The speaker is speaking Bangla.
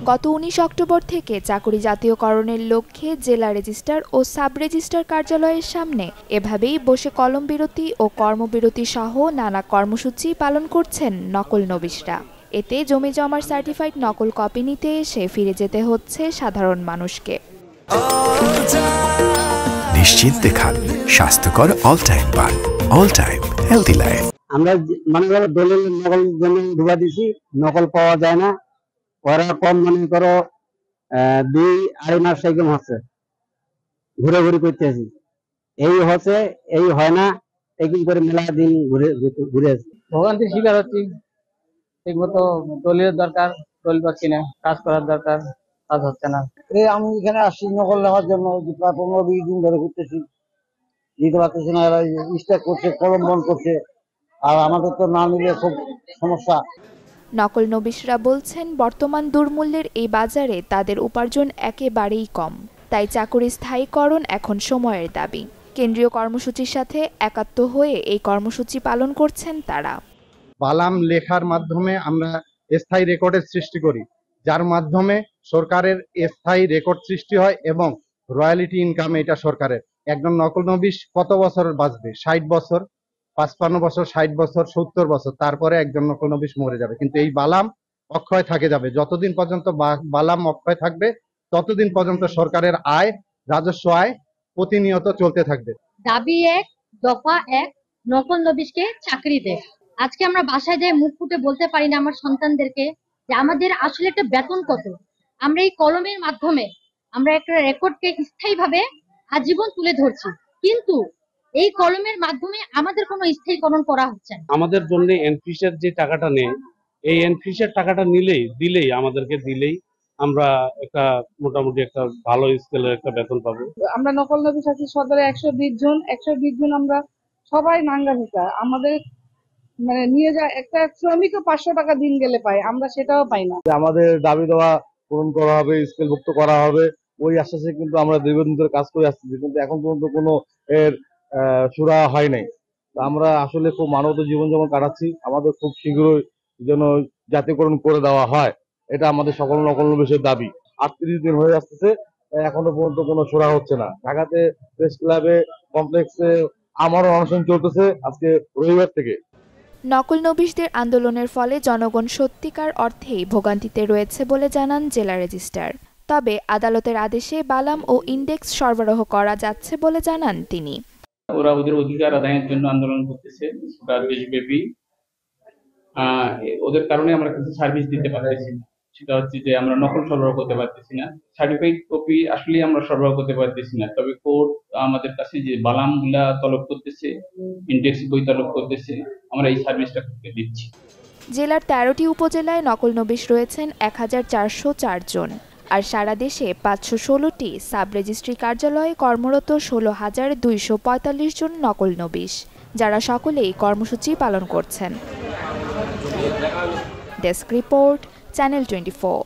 গত 19 অক্টোবর থেকে চাকরি জাতীয়করণের লক্ষ্যে জেলা রেজিস্ট্রার ও সাব রেজিস্ট্রার কার্যালয়ের সামনে এভাবেই বসে কলম বিরতি ও কর্মবিরতি সহ নানা কর্মসূচি পালন করছেন নকল নবিশরা। এতে জমি জমার সার্টিফাইড নকল কপি নিতে এসে ফিরে যেতে হচ্ছে সাধারণ মানুষকে। নিশ্চিন্তে খান স্বাস্থ্যকর অল টাইম পান, অল টাইম হেলদি লাইফ। আমরা মনে করো দলিল নকল জমি ঢুকা দিছি, নকল পাওয়া যায় না। ওরা কম মনে করো 2-2.5 মাস একদম হচ্ছে ঘুরে ঘুরে করতেছি, এই হচ্ছে এই হয় না, একদিন করে মেলা দিন ঘুরে আসি। ভোগান্তির শিকার হচ্ছি। ঠিক মতো দলিলের দরকার, দলিল পাচ্ছি না, কাজ করার দরকার, কাজ হচ্ছে না। আমি এখানে আসছি নকল নেওয়ার জন্য, প্রায় 15-20 দিন ধরে ঘুরতেছি, দিতে পারতেছি না। এরা স্ট্যাক করছে, কলম বন্ধ করছে, আর আমাদের তো না নিলে খুব সমস্যা। নকল নবিশরা বলছেন, বর্তমান দুর্মূল্যের এই বাজারে তাদের উপার্জন একেবারেই কম, তাই চাকরি স্থায়ীকরণ এখন সময়ের দাবি। কেন্দ্রীয় কর্মসূচির সাথে একাত্ম হয়ে এই কর্মসূচি পালন করছেন তারা। বালাম লেখার মাধ্যমে আমরা স্থায়ী রেকর্ডের সৃষ্টি করি, যার মাধ্যমে সরকারের স্থায়ী রেকর্ড সৃষ্টি হয় এবং রয়্যালিটি ইনকাম এটা সরকারের। একজন নকল নবিশ কত বছর বাঁচবে? 60 বছর, 55 বছর, 60 বছর, 70 বছর, তারপরে একজন নকল নবিশ মরে যাবে। কিন্তু এই বালাম অক্ষয় থাকে যাবে। যতদিন পর্যন্ত বালাম অক্ষয় থাকবে ততদিন পর্যন্ত সরকারের আয়, রাজস্ব আয় প্রতিনিয়ত চলতে থাকবে। দাবি 1, দফা 1, নকল নবিশকে চাকরি দেয়। আজকে আমরা বাসায় যাই মুখ ফুটে বলতে পারি না আমার সন্তানদেরকে যে আমাদের আসলে একটা বেতন কত। আমরা এই কলমের মাধ্যমে আমরা একটা রেকর্ডকে স্থায়ীভাবে আজীবন তুলে ধরছি, কিন্তু এই কলমের মাধ্যমে আমাদের কোনো স্থায়ীকরণ করা হচ্ছে না। আমাদের জন্য এনফিসের যে টাকাটা নেই, এই এনফিসের টাকাটা দিলেই আমাদেরকে আমরা একটা মোটামুটি একটা ভালো স্কেলের একটা বেতন পাবো। আমরা নকল নবিশ আছি সদরে 120 জন আমরা সবাই নাঙ্গা ভিকা। আমাদের মানে নিয়ে যায় একটা শ্রমিকও 500 টাকা দিন গেলে পায়, আমরা সেটাও পাই না। আমাদের দাবি দেওয়া পূরণ করা হবে, স্কেলভুক্ত করা হবে, ওই আশ্বাসে কিন্তু আমরা দীর্ঘদিন ধরে কাজ করে আসছি, কিন্তু এখন পর্যন্ত কোনো এর সুরা হয় নাই। আমরা আসলে খুব মানবত জীবনযাপন কাটাচ্ছি। আমাদের খুব শীঘ্রই যেন জাতীয়করণ করে দেওয়া হয়, এটা আমাদের সকল নকল নবিশের দাবি। 38 দিন হয়ে আসতেছে, এখনো পর্যন্ত কোনো সুরা হচ্ছে না। ঢাকাতে প্রেস ক্লাবে কমপ্লেক্সে আমারও অনশন চলতেছে আজকে রবিবার থেকে। নকল নবিশদের আন্দোলনের ফলে জনগণ সত্যিকার অর্থেই ভোগান্তিতে রয়েছে বলে জানান জেলা রেজিস্ট্রার। তবে আদালতের আদেশে বালাম ও ইন্ডেক্স সরবরাহ করা যাচ্ছে বলে জানান তিনি। ওরা ওদের অধিকার আদায়ের জন্য আন্দোলন করতেছে গোটা দেশব্যাপী। ওদের কারণে আমরা কিছু সার্ভিস দিতে পারতেছি না। সেটা হচ্ছে যে আমরা নকল সরবরাহ করতে পারতেছি না, সার্টিফাইড কপি আসলে আমরা সরবরাহ করতে পারতেছি না। তবে কোর্ট আমাদের কাছে যে বালাম গুলা তলব করতেছে, ইন্ডেক্স বই তলব করতেছে, আমরা এই সার্ভিসটা দিচ্ছি। জেলার 13টি উপজেলায় নকল নবিশ রয়েছেন 1404 জন, আর সারা দেশে 516টি সাব রেজিস্ট্রি কার্যালয়ে কর্মরত 16,245 জন নকল নবিশ, যারা সকলেই কর্মসূচি পালন করছেন। Desk report, channel 24।